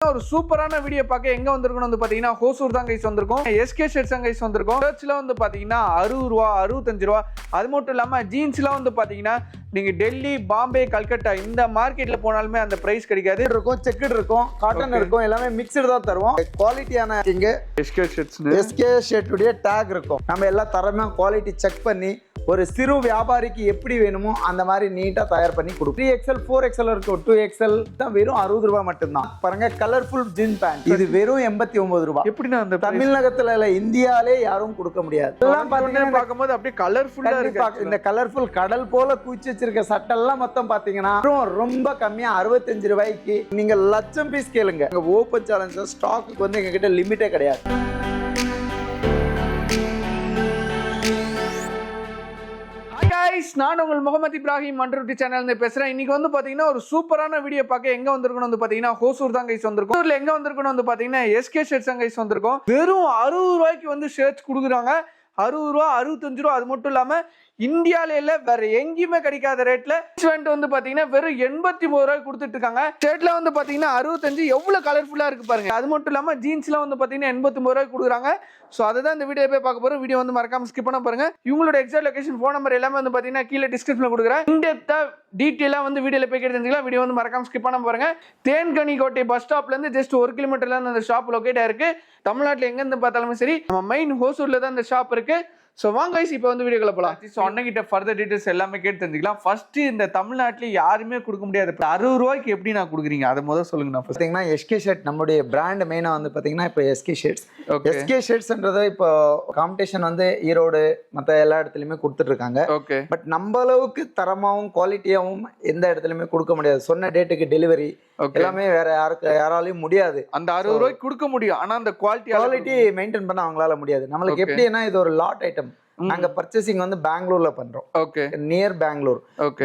ஒரு சூப்பரான வீடியோ பார்க்க எங்க வந்திருக்கோம் வந்து பாத்தீங்கன்னா ஹோசூர் தான் கைஸ் வந்திருக்கோம். எஸ்கே ஷர்ட்ஸ் தான் கைஸ் வந்திருக்கோம். ஷர்ட்ஸ்ல வந்து பாத்தீங்கன்னா 60 ரூபா 65 ரூபா. அது மட்டும் இல்லாம ஜீன்ஸ்ல வந்து பாத்தீங்கன்னா நீங்க டெல்லி, பாம்பே, கல்கட்டா இந்த மார்க்கெட்ல போனாலுமே அந்த பிரைஸ் கிடைக்காது. இருக்கும், செக்குடு இருக்கும், காட்டன் இருக்கும், எல்லாமே மிக்ஸ்டு தான் தருவோம். குவாலிட்டியான இங்க எஸ்கே ஷர்ட்ஸ் எஸ்கே ஷர்ட்டுடைய டேக் இருக்கும். நம்ம எல்லாம் தரமா குவாலிட்டி செக் பண்ணி ஒரு சிறு வியாபாரிக்கு எப்படி வேணுமோ அந்த மாதிரி நீட்டா தயார் பண்ணி கொடுக்கும். 3XL 4XL இருக்கும், 2XL தான் வெறும் 60 ரூபாய் மட்டும்தான். பாருங்க கலர்ஃபுல் ஜீன் பேண்ட், இது வெறும் 89 ரூபாய். எப்படின்னா அந்த தமிழகத்துல இல்ல இந்தியாலே யாரும் கொடுக்க முடியாது. எல்லாம் பாத்தீங்கன்னா பார்க்கும்போது அப்படியே கலர்ஃபுல்லா இருக்கு. இந்த கலர்ஃபுல் கடல் போல குச்சி வச்சிருக்க சட்டை எல்லாம் மொத்தம் பாத்தீங்கன்னா ரொம்ப கம்மியா 65 ரூபாய்க்கு நீங்க லட்சம் பீஸ் கேளுங்க. ஓப்பன் சேலஞ்ச் ஸ்டாக்கு வந்து எங்க கிட்ட லிமிட்டே கிடையாது. நான் உங்கள் முகமது இப்ராஹிம் மன்றுட்டி சேனல் இருந்து பேசுறேன். இன்னைக்கு வந்து பாத்தீங்கன்னா ஒரு சூப்பரான வீடியோ பார்க்க எங்க வந்திருக்கணும் வந்து பாத்தீங்கன்னா ஹோசூர் தான் கைஸ் வந்திருக்கோம். ஹோசூர்ல எங்க வந்திருக்கணும் வந்து பாத்தீங்கன்னா எஸ்கே ஷர்ட்ஸ் தான் கைஸ் வந்திருக்கோம். வெறும் 60 ரூபாய்க்கு வந்து ஷர்ட்ஸ் கொடுக்குறாங்க. 60 ரூபா 65 ரூபா. அது மட்டும் இல்லாம இந்தியால வேற எங்கேயுமே கிடைக்காத ரேட்ல வந்து பாத்தீங்கன்னா வெறும் 83 ரூபாய் கொடுத்துட்டு இருக்காங்க. ஷர்ட்ல வந்து பாத்தீங்கன்னா 65 எவ்வளவு கலர்ஃபுல்லா இருக்கு பாருங்க. அது மட்டும் இல்லாம ஜீன்ஸ்ல வந்து பாத்தீங்கன்னா 89 ரூபாய் கொடுக்குறாங்க. சோ அதுதான் இந்த வீடியோ போய் பார்க்க போறோம். வீடியோ வந்து மறக்காம ஸ்கிப் பண்ண பாருங்க. இவங்களோட எக்ஸாக்ட் லொகேஷன், ஃபோன் நம்பர் எல்லாமே வந்து பாத்தீங்கன்னா கீழே டிஸ்கிரிப்ஷன்ல கொடுக்குறேன். இன்டெப்தா டீடைலா வந்து வீடியோல போய் தெரிஞ்சுக்கலாம். வீடியோ வந்து மறக்காம ஸ்கிப் பண்ண பாருங்க. தேன்கனிக்கோட்டை பஸ் ஸ்டாப்ல இருந்து ஜஸ்ட் 1 கிலோமீட்டர்ல இருந்து அந்த ஷாப் லொகேட் ஆயிருக்கு. தமிழ்நாட்டுல எங்க இருந்து பார்த்தாலுமே சரி நம்ம மெயின் ஹோசூர்ல தான் அந்த ஷாப் இருக்கு. ஸோ வாங்க கைஸ் இப்போ வந்து வீடியோக்குள்ள போகலாம். ஸோ அண்ணகிட்ட ஃபர்தர் டீடைல்ஸ் எல்லாமே கேட்டு தெரிஞ்சுக்கலாம். ஃபர்ஸ்ட் இந்த தமிழ்நாட்டில் யாருமே கொடுக்க முடியாது. 60 ரூபாய்க்கு எப்படி நான் கொடுக்குறீங்க அதை முதல் சொல்லுங்க. நான் பார்த்தீங்கன்னா எஸ்கே ஷர்ட் நம்மளுடைய பிராண்ட் மெயினாக வந்து பார்த்தீங்கன்னா இப்போ எஸ்கே ஷர்ட்ஸ். எஸ்கே ஷர்ட்ஸ்ன்றது இப்போ காம்படிஷன் வந்து ஈரோடு மற்ற எல்லா இடத்துலையுமே கொடுத்துட்டு இருக்காங்க. ஓகே. பட் நம்ம அளவுக்கு தரமாகவும் குவாலிட்டியாகவும் எந்த இடத்துலையுமே கொடுக்க முடியாது. சொன்ன டேட்டுக்கு டெலிவரி எல்லாமே வேற யாராலையும் முடியாது. அந்த 60 ரூபாய்க்கு கொடுக்க முடியும், ஆனா அந்த குவாலிட்டி மெயின்டைன் பண்ண அவங்களால முடியாது. நம்மளுக்கு எப்படின்னா இது ஒரு லாட் ஐட்டம். நாங்க பர்ச்சேசிங் வந்து பெங்களூர்ல பண்றோம். ஓகே. நியர் பெங்களூர்.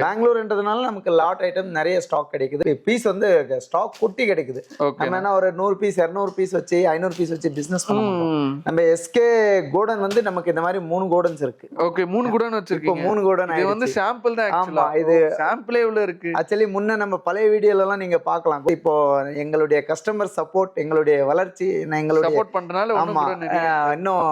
பெங்களூர்ன்றதுனால நமக்கு லாட் ஐட்டம் நிறைய ஸ்டாக் கிடைக்குது. பீஸ் வந்து ஸ்டாக் கொட்டி கிடைக்குது. நம்ம என்ன ஒரு 100 பீஸ் 200 பீஸ் வச்சு 500 பீஸ் வச்சு பிசினஸ் பண்ணோம். நம்ம எஸ்கே கோடன் வந்து நமக்கு இந்த மாதிரி 3 கோடன்ஸ் இருக்கு. ஓகே. 3 கோடன் வச்சிருக்கீங்க. 3 கோடன். இது வந்து சாம்பிள் தான். ஆமா, இது சாம்பிளே உள்ள இருக்கு. ஆக்சுவலி முன்ன நம்ம பழைய வீடியோல எல்லாம் நீங்க பார்க்கலாம். இப்போ எங்களுடைய கஸ்டமர் சப்போர்ட், எங்களுடைய வளர்ச்சி, எங்களுடைய சப்போர்ட் பண்றனால இன்னும்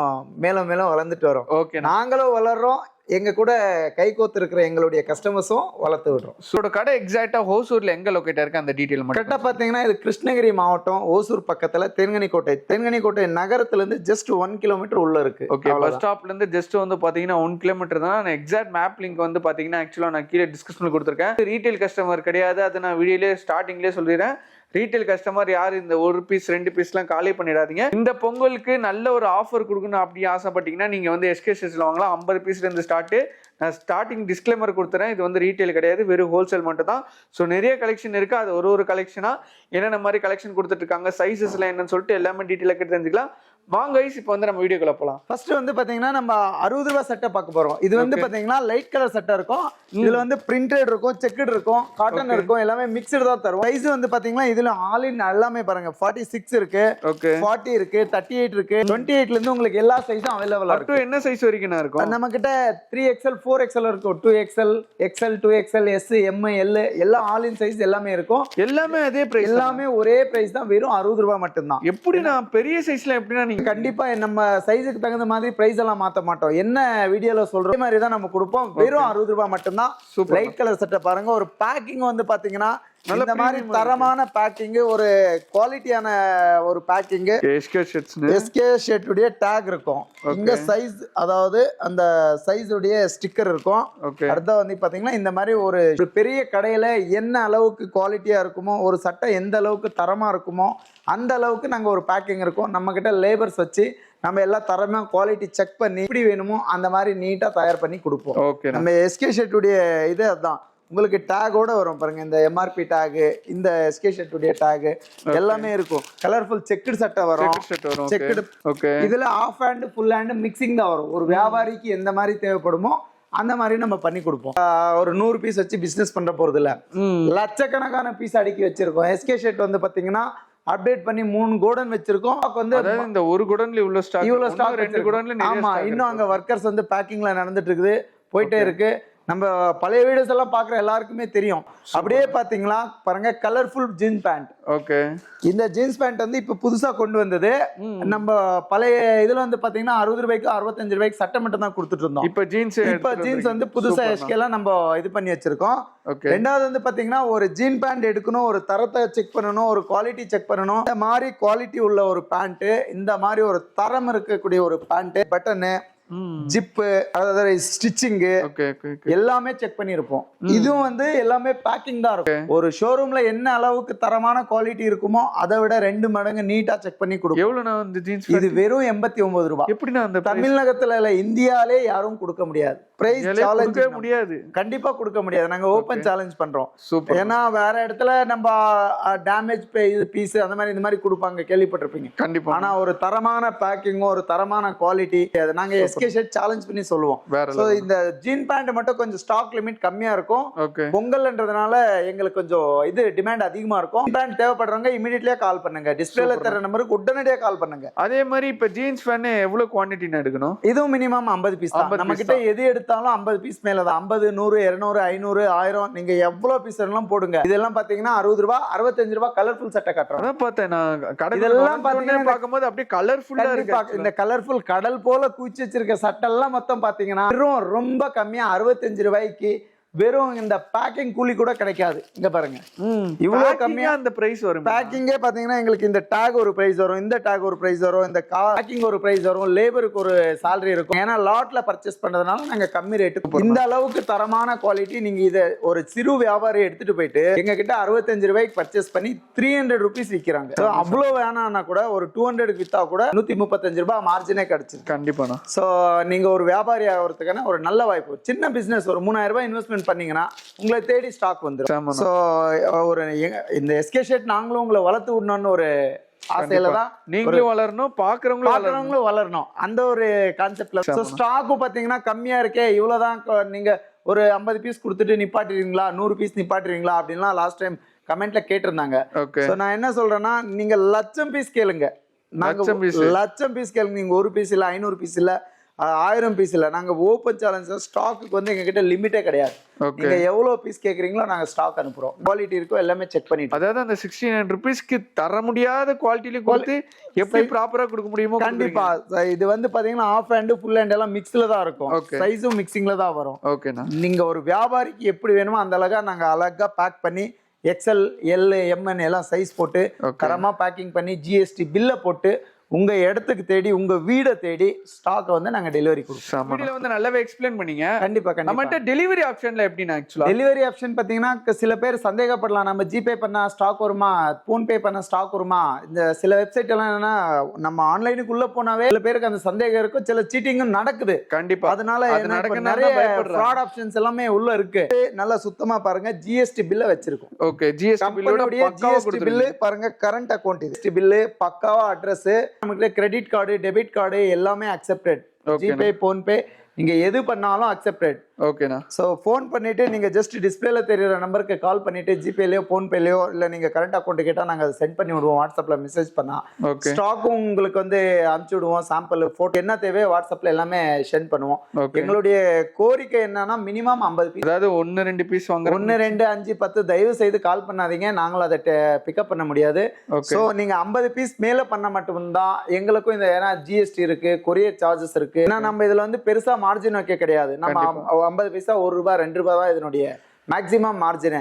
மேலும் மேலும் வளர்ந்துட்டு வரோம். ஓகே. நாங்களும் வளர்றோம், எங்க கூட கை கோத்து இருக்கிற எங்களுடைய கஸ்டமர்ஸும் வளர்த்து விடுறோம். சோட கடை எக்ஸாக்ட்டா ஹோசூர்ல எங்க லொகேட் இருக்கு அந்த டீடைல் மட்டும். கரெக்டா பாத்தீங்கன்னா இது கிருஷ்ணகிரி மாவட்டம் ஓசூர் பக்கத்துல தேன்கனிக்கோட்டை நகரத்துல இருந்து ஜஸ்ட் 1 கிலோமீட்டர் உள்ள இருக்கு. ஓகே. பஸ் ஸ்டாப்ல இருந்து ஜஸ்ட் வந்து பாத்தீங்கன்னா 1 கிலோமீட்டர் தான். நான் எக்ஸாக்ட் மேப் லிங்க் வந்து பாத்தீங்கன்னா ஆக்சுவலா நான் கீழே டிஸ்கிரிப்ஷன்ல கொடுத்துருக்கேன். ரீட்டைல் கஸ்டமர் கிடையாது, அது நான் வீடியோலயே ஸ்டார்டிங்லேயே சொல்லிடுறேன். ரீட்டைல் கஸ்டமர் யார் இந்த 1 பீஸ் 2 பீஸ்லாம் காலி பண்ணிடாதீங்க. இந்த பொங்கலுக்கு நல்ல ஒரு ஆஃபர் கொடுக்கணும் அப்படி ஆசைப்பட்டீங்கன்னா நீங்க வந்து எஸ்கே ஷர்ட்ஸ்ல வாங்கலாம். 50 பீஸ்ல இருந்து ஸ்டார்ட். நான் ஸ்டார்டிங் டிஸ்க்ளைமர் கொடுத்துறேன், இது வந்து ரீட்டைல் கிடையாது, வெறும் ஹோல்சேல் மட்டும் தான். ஸோ நிறைய கலெக்ஷன் இருக்கு. அது ஒரு கலெக்ஷனா என்னென்ன மாதிரி கலெக்ஷன் கொடுத்துட்டு இருக்காங்க, சைஸஸ்லாம் என்னன்னு சொல்லிட்டு எல்லாமே டீட்டெயிலாக கேட்டு தெரிஞ்சுக்கலாம். வாங்க கைஸ் இப்போ வந்து நம்ம வீடியோக்குள்ள போலாம். ஃபர்ஸ்ட் வந்து பாத்தீங்கன்னா நம்ம 60 ரூபாய் சட்டை பார்க்க போறோம். இது வந்து பாத்தீங்கன்னா லைட் கலர் சட்டை இருக்கும். இதுல வந்து பிரிண்டட் இருக்கும், செக்குடு இருக்கும், காட்டன் இருக்கும், எல்லாமே மிக்ஸ்டு தான் தரும். சைஸ் வந்து பாத்தீங்கன்னா இதுல ஆல் இன் எல்லாமே பாருங்க 46 இருக்கு, 40 இருக்கு, 38 இருக்கு, 28ல இருந்து உங்களுக்கு எல்லா சைஸும் அவைலபிளா இருக்கு. என்ன சைஸ் வரைக்கும் இருக்கும் நம்ம கிட்ட 3XL 4XL இருக்கும், 2XL, XL, 2XL, S, M, L எல்லாம் ஆல் இன் சைஸ் எல்லாமே இருக்கும். எல்லாமே அதே பிரைஸ், எல்லாமே ஒரே பிரைஸ் தான், வெறும் 60 ரூபாய் மட்டும் தான். எப்படி நான் பெரிய சைஸ்ல எப்படின்னா நீங்க கண்டிப்பா நம்ம சைஸுக்கு தகுந்த மாதிரி பிரைஸ் எல்லாம் மாத்த மாட்டோம். என்ன வீடியோல சொல்றோம் மாதிரி தான் நம்ம கொடுப்போம். வெறும் 60 ரூபாய் மட்டும் தான். லைட் கலர் சட்டை பாருங்க. ஒரு பேக்கிங் வந்து பாத்தீங்கன்னா இந்த மாதிரி தரமான பேக்கிங், ஒரு குவாலிட்டியான ஒரு பேக்கிங். எஸ்கே ஷர்ட்டுடைய டேக் இருக்கும். இங்க சைஸ், அதாவது அந்த சைஸ் உடைய ஸ்டிக்கர் இருக்கும். அடுத்த வந்து பாத்தீங்கன்னா இந்த மாதிரி ஒரு பெரிய கடையில என்ன அளவுக்கு குவாலிட்டியா இருக்குமோ, ஒரு சட்டை எந்த அளவுக்கு தரமா இருக்குமோ அந்த அளவுக்கு நாங்க ஒரு பேக்கிங் இருக்கும். நம்ம கிட்ட லேபர்ஸ் வச்சு நம்ம எல்லாம் தரமா குவாலிட்டி செக் பண்ணி எப்படி வேணுமோ அந்த மாதிரி நீட்டா தயார் பண்ணி கொடுப்போம். நம்ம எஸ்கே ஷர்ட்டுடைய இது அதான் உங்களுக்கு டேகோட வரும் பாருங்க. இந்த எம்ஆர்பி டேக், இந்த எஸ்கே ஷர்ட்டுடைய டேக் எல்லாமே இருக்கும். கலர்ஃபுல் செக்குடு சட்டை வரும். செக்குடு. இதுல half hand full hand mixing தான் வரும். ஒரு வியாபாரிக்கு எந்த மாதிரி தேவைப்படுமோ அந்த மாதிரி நம்ம பண்ணி கொடுப்போம். ஒரு 100 பீஸ் வச்சு பிசினஸ் பண்ற போறது இல்ல, லட்சக்கணக்கான பீஸ் அடுக்கி வச்சிருக்கோம். எஸ்கே ஷர்ட் வந்து பாத்தீங்கன்னா அப்டேட் பண்ணி 3 கோடன் வச்சிருக்கோம். வந்து இந்த ஒரு கோடன்ல இவ்வளவு ஸ்டாக் 2 கோடன்ல. ஆமா, இன்னும் அங்க வர்க்கர்ஸ் வந்து பேக்கிங்ல நடந்துட்டு இருக்குது, போயிட்டே இருக்கு. நம்ம பழைய வீடியோஸ் எல்லாம் பாக்குற எல்லாருக்குமே தெரியும். அப்படியே பாத்தீங்களா பாருங்க, கலர்ஃபுல் ஜீன்ஸ் பேண்ட். ஓகே, இந்த ஜீன்ஸ் பேண்ட் வந்து இப்ப புதுசா கொண்டு வந்தது. நம்ம பழைய இதுல வந்து பாத்தீங்கன்னா 60 ரூபாய்க்கு 65 ரூபாய்க்கு சட்டை மட்டும் தான் கொடுத்துட்டு இருந்தோம். இப்ப ஜீன்ஸ் வந்து புதுசா எஸ்கே எல்லாம் நம்ம இது பண்ணி வச்சிருக்கோம். ரெண்டாவது வந்து பாத்தீங்கன்னா ஒரு ஜீன் பேண்ட் எடுக்கணும், ஒரு தரத்தை செக் பண்ணணும், ஒரு குவாலிட்டி செக் பண்ணணும். இந்த மாதிரி குவாலிட்டி உள்ள ஒரு பேண்ட், இந்த மாதிரி ஒரு தரம் இருக்கக்கூடிய ஒரு பேண்ட், பட்டனு, ஜிப்பு, அதாவது ஸ்டிச்சிங்கு எல்லாமே செக் பண்ணிருப்போம். இதுவும் வந்து எல்லாமே பேக்கிங் தான் இருக்கும். ஒரு ஷோரூம்ல என்ன அளவுக்கு தரமான குவாலிட்டி இருக்குமோ அதை விட 2 மடங்கு நீட்டா செக் பண்ணி கொடுக்கும். எவ்வளவு? இது வெறும் 89 ரூபாய். எப்படின்னா அந்த தமிழகத்துல இல்ல இந்தியாலே யாரும் கொடுக்க முடியாது. பிரைஸ் சேலஞ்ச் முடியாது, கண்டிப்பா கொடுக்க முடியாது. நாங்க ஓபன் சேலஞ்ச் பண்றோம். ஏன்னா வேற இடத்துல நம்ம டேமேஜ் பீஸ் அந்த மாதிரி இந்த மாதிரி கொடுப்பாங்க, கேள்விப்பட்டிருப்பீங்க கண்டிப்பா. ஆனா ஒரு தரமான பேக்கிங், ஒரு தரமான குவாலிட்டி, அதை நாங்க எஸ்கே ஷர்ட் சேலஞ்ச் பண்ணி சொல்லுவோம். சோ இந்த ஜீன் பேண்ட் மட்டும் கொஞ்சம் ஸ்டாக் லிமிட் கம்மியா இருக்கும். பொங்கல்ன்றதுனால எங்களுக்கு கொஞ்சம் இது டிமாண்ட் அதிகமா இருக்கும். பேண்ட் தேவைப்படுறவங்க இமிடியட்லியா கால் பண்ணுங்க. டிஸ்பிளேல தர நம்பருக்கு உடனடியா கால் பண்ணுங்க. அதே மாதிரி இப்ப ஜீன்ஸ் பேண்ட் எவ்வளவு குவாண்டிட்டி எடுக்கணும்? இதுவும் மினிமம் 50 பீஸ் தான். நம்ம கிட்ட எது எடுத்தாலும் 50 பீஸ் மேல தான். 50, 100, 200, 500, 1000 நீங்க எவ்வளவு பீஸ் எல்லாம் போடுங்க. இதெல்லாம் பாத்தீங்கன்னா 60 ரூபாய், 65 ரூபாய் கலர்ஃபுல் சட்டை காட்டுறோம். அதான் பார்த்தேன் நான். இதெல்லாம் பாத்தீங்கன்னா பாக்கும்போது அப்படியே கலர்ஃபுல்லா இருக்கு. இந்த கலர்ஃபுல் கடல் போல குச்சி வச்சிருக்க சட்டை எல்லாம் மொத்தம் பாத்தீங்கன்னா ரொம்ப கம்மியா 65 ரூபாய்க்கு வெறும் இந்த பேக்கிங் கூலி கூட கிடைக்காது. இங்க பாருங்க, இவ்வளவு கம்மியா அந்த பிரைஸ் வரும். பேக்கிங்கே பாத்தீங்கன்னா எங்களுக்கு இந்த டாக் ஒரு பிரைஸ் வரும், இந்த டாக் ஒரு பிரைஸ் வரும், இந்த பேக்கிங் ஒரு பிரைஸ் வரும், லேபருக்கு ஒரு salary இருக்கும். ஏன்னா லாட்ல பர்ச்சேஸ் பண்றதுனால நாங்க கம்மி ரேட்டுக்கு இந்த அளவுக்கு தரமான குவாலிட்டி. நீங்க இத ஒரு சிறு வியாபாரி எடுத்துட்டு போயிட்டு எங்க கிட்ட 65 ரூபாய்க்கு பர்ச்சேஸ் பண்ணி 300 ரூபீஸ் விக்கிறாங்க. அவ்வளவு வேணாம்னா கூட ஒரு 200 வித்தா கூட 135 ரூபாய் மார்ஜினே கிடைச்சிருக்கு. கண்டிப்பா. சோ நீங்க ஒரு வியாபாரி ஆகிறதுக்கான ஒரு நல்ல வாய்ப்பு. சின்ன பிசினஸ் ஒரு 3000 ரூபாய் இன்வெஸ்ட்மெண்ட் பண்ணீங்கன்னா உங்களை தேடி ஸ்டாக் வந்துரும். சோ ஒரு இந்த எஸ்கே ஷர்ட் நாங்களும் உங்களை வளர்த்து விடணும்னு ஒரு ஆசையில தான். நீங்களும் வளரணும், பாக்குறவங்களும் வளரணும், அந்த ஒரு கான்செப்ட்ல. சோ ஸ்டாக் பாத்தீங்கன்னா கம்மியா இருக்கே, இவ்வளவுதான் நீங்க ஒரு 50 பீஸ் கொடுத்துட்டு நிப்பாட்டுறீங்களா, 100 பீஸ் நிப்பாட்டுறீங்களா அப்படின்லாம் லாஸ்ட் டைம் கமெண்ட்ல கேட்டிருந்தாங்க. சோ நான் என்ன சொல்றேன்னா, நீங்க 1,00,000 பீஸ் கேளுங்க. நாங்க 1,00,000 பீஸ் கேளுங்க. நீங்க 1 பீஸ் இல்ல, 500 பீஸ் இல்ல, 1000 பீஸ் இல்ல, நாங்க ஓபன் சேலஞ்ச். ஸ்டாக்கு வந்து எங்க கிட்ட லிமிட்டே கிடையாது. நீங்க எவ்வளவு பீஸ் கேக்குறீங்களோ நாங்க ஸ்டாக் அனுப்புறோம். குவாலிட்டி இருக்கோ எல்லாமே செக் பண்ணிட்டு. அதாவது அந்த 69 ரூபீஸ்க்கு தர முடியாத குவாலிட்டில கொடுத்து எப்படி ப்ராப்பரா கொடுக்க முடியுமோ கண்டிப்பா. இது வந்து பாத்தீங்கன்னா ஆஃப் ஹேண்ட் ஃபுல் ஹேண்ட் எல்லாம் மிக்ஸ்ல தான் இருக்கும். சைஸும் மிக்சிங்ல தான் வரும். ஓகேண்ணா. நீங்க ஒரு வியாபாரிக்கு எப்படி வேணுமோ அந்த அழகா பேக் பண்ணி எக்ஸ்எல், எல், எம்என் எல்லாம் சைஸ் போட்டு தரமா பேக்கிங் பண்ணி ஜிஎஸ்டி பில்ல போட்டு உங்க இடத்துக்கு தேடி, உங்க வீட தேடி ஸ்டாக் வந்து நாங்க டெலிவரி கொடுப்போம். வீடியோல வந்து நல்லாவே எக்ஸ்பிளைன் பண்ணீங்க. கண்டிப்பா. நம்மட்ட டெலிவரி ஆப்ஷன்ல எப்படினா, ஆக்சுவலா டெலிவரி ஆப்ஷன் பாத்தீங்கன்னா சில பேர் சந்தேகப்படலாம், நம்ம ஜிபே பண்ணா ஸ்டாக் வருமா, போன் பே பண்ணா ஸ்டாக் வருமா. இந்த சில வெப்சைட் எல்லாம் என்னன்னா நம்ம ஆன்லைனுக்குள்ள போனாவே சில பேருக்கு அந்த சந்தேகம் இருக்கும், சில சீட்டிங்கும் நடக்குது. கண்டிப்பா. அதனால நிறைய ஃப்ராட் ஆப்ஷன்ஸ் எல்லாமே உள்ள இருக்கு. நல்லா சுத்தமா பாருங்க, ஜிஎஸ்டி பில்ல வச்சிருக்கோம். ஓகே, ஜிஎஸ்டி பில் பாருங்க, கரண்ட் அக்கவுண்ட், ஜிஎஸ்டி பில் பக்காவா, அட்ரஸ், நமக்கு கிரெடிட் கார்டு, டெபிட் கார்டு எல்லாமே அக்செப்டட். ஜிபே, போன்பே நீங்க எது பண்ணாலும் அக்செப்டட். ஓகேண்ணா. ஸோ ஃபோன் பண்ணிட்டு நீங்க ஜஸ்ட் டிஸ்பிளேல தெரியுற நம்பருக்கு கால் பண்ணிட்டு ஜிபேலயோ போன்பேலயோ இல்ல நீங்க கரண்ட் அக்கௌண்ட் கேட்டா நாங்க அதை சென்ட் பண்ணி விடுவோம். வாட்ஸ்அப்ல மெசேஜ் பண்ணா ஸ்டாக்கும் உங்களுக்கு வந்து அனுப்பிச்சு விடுவோம். சாம்பிள் போட்டோ என்ன தேவையோ வாட்ஸ்அப்ல எல்லாமே சென்ட் பண்ணுவோம். எங்களுடைய கோரிக்கை என்னன்னா மினிமம் 50 பீஸ், அதாவது 1-2 பீஸ் வாங்க. 1, 2, 5, 10 தயவு செய்து கால் பண்ணாதீங்க. நாங்களும் அதை பிக்கப் பண்ண முடியாது. ஸோ நீங்க 50 பீஸ் மேல பண்ண மட்டும்தான் எங்களுக்கும் இந்த, ஏன்னா ஜிஎஸ்டி இருக்கு, கொரியர் சார்ஜஸ் இருக்கு. ஏன்னா நம்ம இதுல வந்து பெருசா மார்ஜின் வைக்க கிடையாது. நம்ம 50 பைசா, 1 ரூபாய், 2 ரூபாய் தான் இதனுடைய மேக்ஸிமம் மார்ஜின்.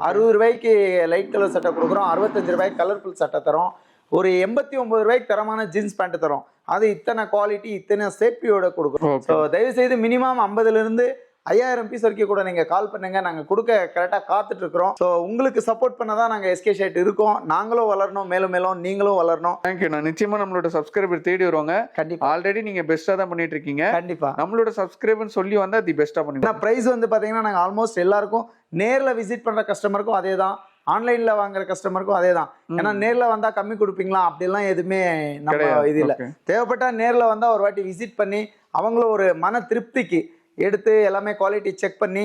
60 ரூபாய்க்கு லைட் கலர் சட்டை கொடுக்குறோம், 65 ரூபாய்க்கு கலர்ஃபுல் சட்டை தரோம், ஒரு 89 ரூபாய்க்கு தரமான ஜீன்ஸ் பேண்ட் தரோம். அது இத்தனை குவாலிட்டி, இத்தனை சேஃப்டியோட கொடுக்குறோம். ஸோ தயவு செய்து மினிமம் 50ல இருந்து 5000 பீஸ் வரைக்கும் கூட நீங்க கால் பண்ணுங்க. நாங்க கொடுக்க கரெக்டா காத்துட்டு இருக்கிறோம். ஸோ உங்களுக்கு சப்போர்ட் பண்ணதான் நாங்க எஸ்கே ஷர்ட் இருக்கோம். நாங்களும் வளரணும், மேலும் மேலும் நீங்களும் வளரணும். தேங்க்யூ. நான் நிச்சயமா நம்மளோட சப்ஸ்கிரைபர் தேடி வருவாங்க. கண்டிப்பா. ஆல்ரெடி நீங்க பெஸ்டா தான் பண்ணிட்டு இருக்கீங்க. கண்டிப்பா. நம்மளோட சப்ஸ்கிரைபர் சொல்லி வந்தா தி பெஸ்டா பண்ணுங்க. பிரைஸ் வந்து பாத்தீங்கன்னா நாங்க ஆல்மோஸ்ட் எல்லாருக்கும், நேர்ல விசிட் பண்ற கஸ்டமருக்கும் அதே தான், ஆன்லைன்ல வாங்குற கஸ்டமருக்கும் அதே தான். ஏன்னா நேர்ல வந்தா கம்மி கொடுப்பீங்களா அப்படிலாம் எதுவுமே நம்ம இது இல்லை. தேவைப்பட்டா நேர்ல வந்தா ஒரு வாட்டி விசிட் பண்ணி அவங்களும் ஒரு மன திருப்திக்கு எடுத்து எல்லாமே குவாலிட்டி செக் பண்ணி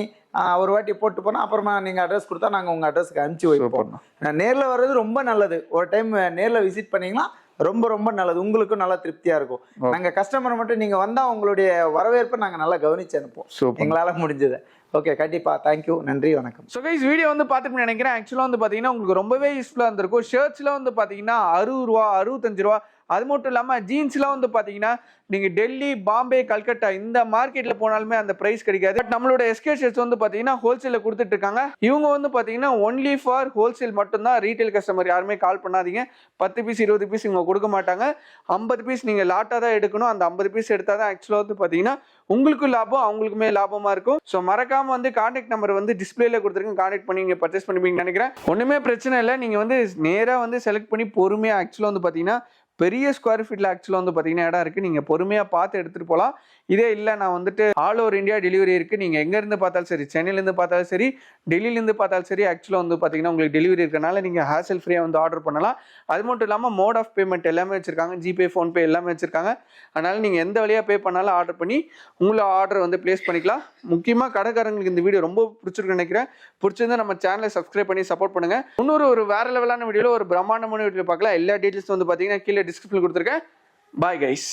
ஒரு வாட்டி போட்டு போனா அப்புறமா நீங்க அட்ரஸ் கொடுத்தா நாங்க உங்க அட்ரஸ்க்கு அனுப்பிச்சு வைப்போம். நேர்ல வர்றது ரொம்ப நல்லது. ஒரு டைம் நேர்ல விசிட் பண்ணீங்கன்னா ரொம்ப ரொம்ப நல்லது, உங்களுக்கும் நல்லா திருப்தியா இருக்கும். நாங்க கஸ்டமர் மட்டும் நீங்க வந்தா உங்களுடைய வரவேற்பை நாங்க நல்லா கவனிச்சு அனுப்போம் எங்களால முடிஞ்சது. ஓகே, கண்டிப்பா. தேங்க்யூ, நன்றி, வணக்கம். ஸோ கைஸ் வீடியோ வந்து பார்த்துட்டு நினைக்கிறேன். ஆக்சுவலாக வந்து பார்த்தீங்கன்னா உங்களுக்கு ரொம்பவே யூஸ்ஃபுல்லாக இருந்திருக்கும். ஷர்ட்ஸ்லாம் வந்து பார்த்தீங்கன்னா 60 ரூபா 65 ரூபா. அது மட்டும் இல்லாமல் ஜீன்ஸ்லாம் வந்து பார்த்தீங்கன்னா நீங்கள் டெல்லி, பாம்பே, கல்கட்டா இந்த மார்க்கெட்டில் போனாலுமே அந்த ப்ரைஸ் கிடைக்காது. பட் நம்மளோட எஸ்கே ஷர்ட்ஸ் வந்து பார்த்தீங்கன்னா ஹோல்சேலில் கொடுத்துட்டு இருக்காங்க. இவங்க வந்து பார்த்தீங்கன்னா ஒன்லி ஃபார் ஹோல்சேல் மட்டும்தான். ரீட்டைல் கஸ்டமர் யாருமே கால் பண்ணாதீங்க. 10 பீஸ் 20 பீஸ் இவங்க கொடுக்க மாட்டாங்க. 50 பீஸ் நீங்கள் லாட்டாக தான் எடுக்கணும். அந்த 50 பீஸ் எடுத்தால் தான் ஆக்சுவலாக வந்து பார்த்தீங்கன்னா உங்களுக்கும் லாபம், அவங்களுக்குமே லாபமாக இருக்கும். ஸோ மறக்காம வந்து கான்டாக்ட் நம்பர் வந்து டிஸ்பிளேல கொடுத்துருக்கேன். கான்டாக்ட் பண்ணி நீங்கள் பர்ச்சேஸ் பண்ணுவீங்கன்னு நினைக்கிறேன். ஒன்றுமே பிரச்சனை இல்லை. நீங்கள் வந்து நேராக வந்து செலக்ட் பண்ணி பொறுமையாக ஆக்சுவலாக வந்து பார்த்தீங்கன்னா பெரிய ஸ்கொயர் ஃபீட்டில் ஆக்சுவலாக வந்து பார்த்தீங்கன்னா இடம் இருக்குது. நீங்கள் பொறுமையாக பார்த்து எடுத்துகிட்டு போகலாம். இதே இல்லை நான் வந்துட்டு ஆல் ஓவர் இந்தியா டெலிவரி இருக்குது. நீங்கள் எங்கேருந்து பார்த்தாலும் சரி, சென்னையிலேருந்து பார்த்தாலும் சரி, டெல்லியிலேருந்து பார்த்தாலும் சரி, ஆக்சுவலாக வந்து பார்த்தீங்கன்னா உங்களுக்கு டெலிவரி இருக்கனால நீங்கள் ஹேசல் ஃப்ரீயாக வந்து ஆர்டர் பண்ணலாம். அது மட்டும் இல்லாமல் மோட் ஆஃப் பேமெண்ட் எல்லாமே வச்சுருக்காங்க. ஜிபே, ஃபோன்பே எல்லாமே வச்சுருக்காங்க. அதனால் நீங்கள் எந்த வழியாக பே பண்ணாலும் ஆர்டர் பண்ணி உங்களை ஆர்டர் வந்து ப்ளேஸ் பண்ணிக்கலாம். முக்கியமாக கடைக்காரங்களுக்கு இந்த வீடியோ ரொம்ப பிடிச்சிருக்குன்னு நினைக்கிறேன். பிடிச்சிருந்தா நம்ம சேனலை சப்ஸ்கிரைப் பண்ணி சப்போர்ட் பண்ணுங்கள். இன்னொரு ஒரு வேறு லெவலான வீடியோவில் ஒரு பிரம்மாண்டமான வீடியோ பார்க்கலாம். எல்லா டீட்டெயில்ஸ் வந்து பார்த்தீங்கன்னா கீழே டிஸ்கிரிப்ஷனில் கொடுத்துருக்கேன். Bye guys.